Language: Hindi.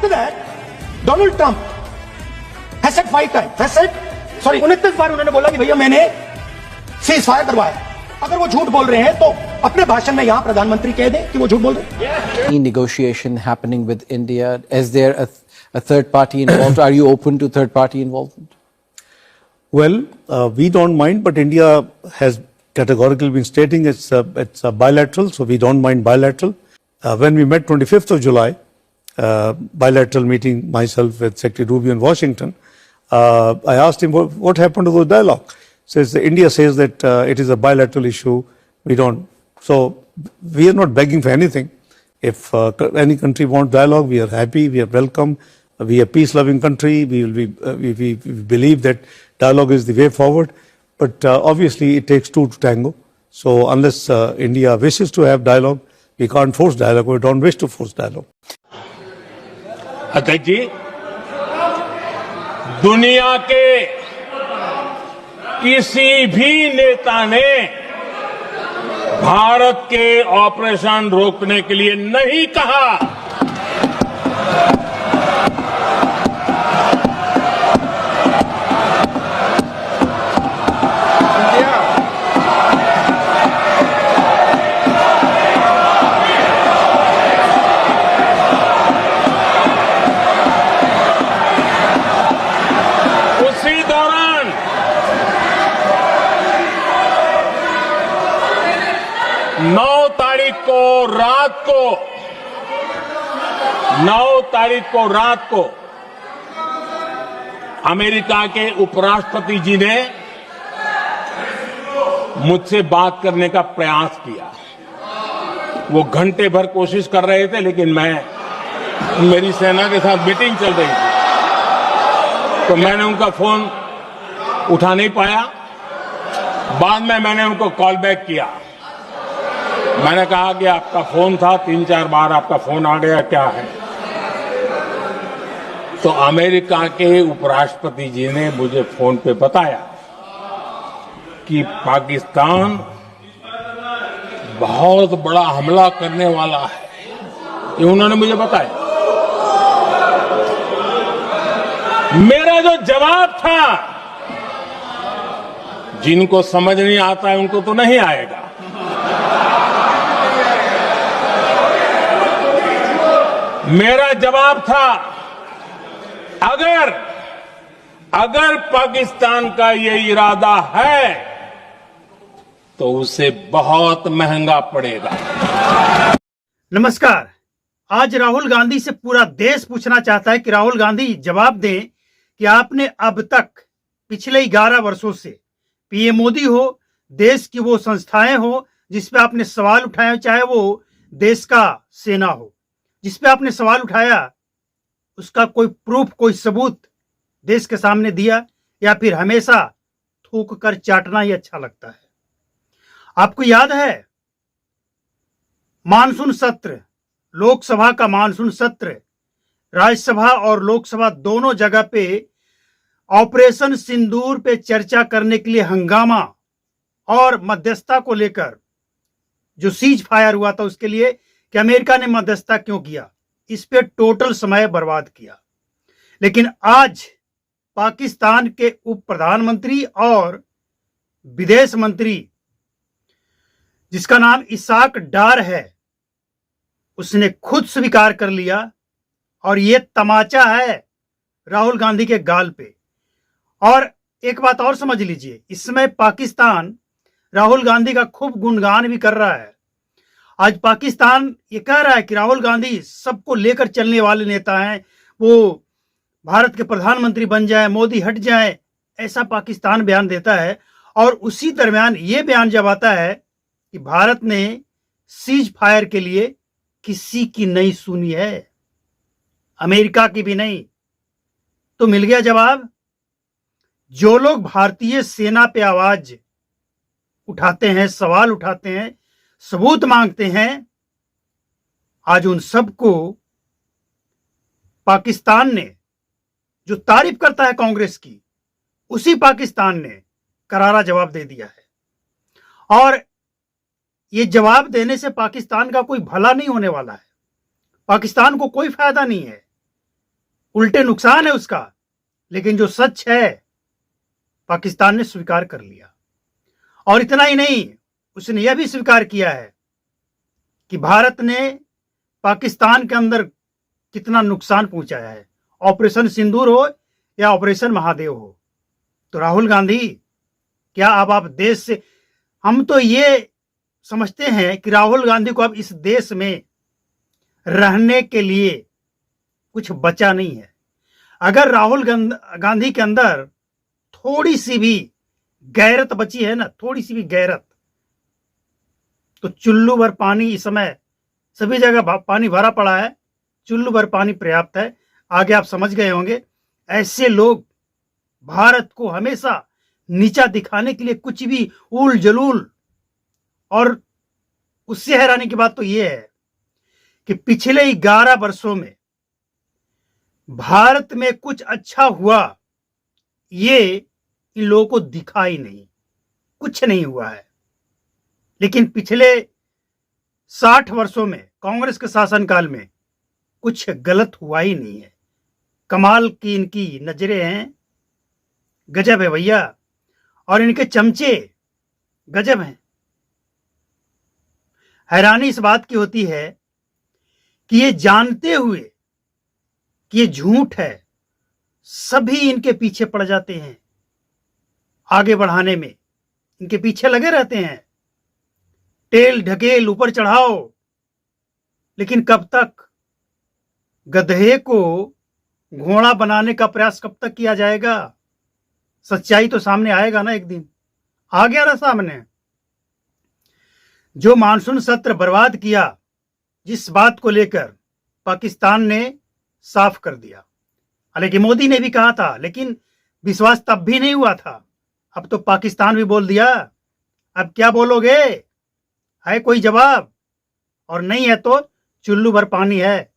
After that, Donald Trump has said 5 times, 29 बार उन्होंने बोला कि भैया मैंने सीज फायर करवाया। अगर वो झूठ बोल रहे हैं तो अपने भाषण में यहाँ प्रधानमंत्री कह दें कि वो झूठ बोल रहे हैं। Negotiation happening with India. Is there a third party involved? Are you open to third party involvement? Well, we don't mind, but India has categorically been stating it's a bilateral, so we don't mind bilateral. When we met 25th of July, bilateral meeting, myself with Secretary Rubio in Washington, I asked him what happened to the dialogue. Says India says that it is a bilateral issue. We don't. So we are not begging for anything. If any country wants dialogue, we are happy. We are welcome. We are a peace-loving country. We will be. We believe that dialogue is the way forward. But obviously, it takes two to tango. So unless India wishes to have dialogue, we can't force dialogue. We don't wish to force dialogue. अध्यक्ष जी, दुनिया के किसी भी नेता ने भारत के ऑपरेशन रोकने के लिए नहीं कहा। उसी दौरान 9 तारीख को रात को अमेरिका के उपराष्ट्रपति जी ने मुझसे बात करने का प्रयास किया। वो घंटे भर कोशिश कर रहे थे, लेकिन मेरी सेना के साथ मीटिंग चल रही थी, तो मैंने उनका फोन उठा नहीं पाया। बाद में मैंने उनको कॉल बैक किया। मैंने कहा कि आपका फोन था, 3-4 बार आपका फोन आ गया, क्या है? तो अमेरिका के उपराष्ट्रपति जी ने मुझे फोन पे बताया कि पाकिस्तान बहुत बड़ा हमला करने वाला है। ये उन्होंने मुझे बताया। मेरा जो जवाब था, जिनको समझ नहीं आता है उनको तो नहीं आएगा। मेरा जवाब था, अगर पाकिस्तान का ये इरादा है तो उसे बहुत महंगा पड़ेगा। नमस्कार। आज राहुल गांधी से पूरा देश पूछना चाहता है कि राहुल गांधी जवाब दें कि आपने अब तक पिछले 11 वर्षों से पीएम मोदी हो, देश की वो संस्थाएं हो जिस पे आपने सवाल उठाया, चाहे वो देश का सेना हो, जिस पे आपने सवाल उठाया, उसका कोई प्रूफ, कोई सबूत देश के सामने दिया, या फिर हमेशा थूक कर चाटना ही अच्छा लगता है? आपको याद है मानसून सत्र, लोकसभा का मानसून सत्र, राज्यसभा और लोकसभा दोनों जगह पे ऑपरेशन सिंदूर पे चर्चा करने के लिए हंगामा और मध्यस्थता को लेकर जो सीज फायर हुआ था, उसके लिए कि अमेरिका ने मध्यस्थता क्यों किया, इस पे टोटल समय बर्बाद किया। लेकिन आज पाकिस्तान के उप प्रधानमंत्री और विदेश मंत्री, जिसका नाम इसाक डार है, उसने खुद स्वीकार कर लिया, और ये तमाचा है राहुल गांधी के गाल पे। और एक बात और समझ लीजिए, इस समय पाकिस्तान राहुल गांधी का खूब गुणगान भी कर रहा है। आज पाकिस्तान ये कह रहा है कि राहुल गांधी सबको लेकर चलने वाले नेता हैं, वो भारत के प्रधानमंत्री बन जाए, मोदी हट जाए, ऐसा पाकिस्तान बयान देता है। और उसी दरमियान ये बयान जब आता है कि भारत ने सीज फायर के लिए किसी की नहीं सुनी है, अमेरिका की भी नहीं, तो मिल गया जवाब। जो लोग भारतीय सेना पे आवाज उठाते हैं, सवाल उठाते हैं, सबूत मांगते हैं, आज उन सबको पाकिस्तान ने, जो तारीफ करता है कांग्रेस की, उसी पाकिस्तान ने करारा जवाब दे दिया है। और ये जवाब देने से पाकिस्तान का कोई भला नहीं होने वाला है, पाकिस्तान को कोई फायदा नहीं है। उल्टे नुकसान है उसका, लेकिन जो सच है पाकिस्तान ने स्वीकार कर लिया। और इतना ही नहीं, उसने यह भी स्वीकार किया है कि भारत ने पाकिस्तान के अंदर कितना नुकसान पहुंचाया है, ऑपरेशन सिंदूर हो या ऑपरेशन महादेव हो। तो राहुल गांधी, क्या अब आप देश से, हम तो ये समझते हैं कि राहुल गांधी को अब इस देश में रहने के लिए कुछ बचा नहीं है। अगर राहुल गांधी के अंदर थोड़ी सी भी गैरत बची है ना, थोड़ी सी भी गैरत, तो चुल्लू भर पानी इस समय सभी जगह पानी भरा पड़ा है, चुल्लू भर पानी पर्याप्त है। आगे आप समझ गए होंगे। ऐसे लोग भारत को हमेशा नीचा दिखाने के लिए कुछ भी उल जलूल, और उससे हैरानी की बात तो यह है कि पिछले 11 वर्षों में भारत में कुछ अच्छा हुआ ये इन लोगों को दिखा ही नहीं, कुछ नहीं हुआ है। लेकिन पिछले 60 वर्षों में कांग्रेस के शासनकाल में कुछ गलत हुआ ही नहीं है। कमाल की इनकी नजरें हैं, गजब है भैया, और इनके चमचे गजब हैं। हैरानी इस बात की होती है कि ये जानते हुए कि ये झूठ है, सभी इनके पीछे पड़ जाते हैं, आगे बढ़ाने में इनके पीछे लगे रहते हैं, टेल ढकेल ऊपर चढ़ाओ। लेकिन कब तक? गधे को घोड़ा बनाने का प्रयास कब तक किया जाएगा? सच्चाई तो सामने आएगा ना एक दिन। आ गया ना सामने। जो मानसून सत्र बर्बाद किया, जिस बात को लेकर पाकिस्तान ने साफ कर दिया। हालांकि मोदी ने भी कहा था, लेकिन विश्वास तब भी नहीं हुआ था। अब तो पाकिस्तान भी बोल दिया। अब क्या बोलोगे? है कोई जवाब? और नहीं है तो चुल्लू भर पानी है।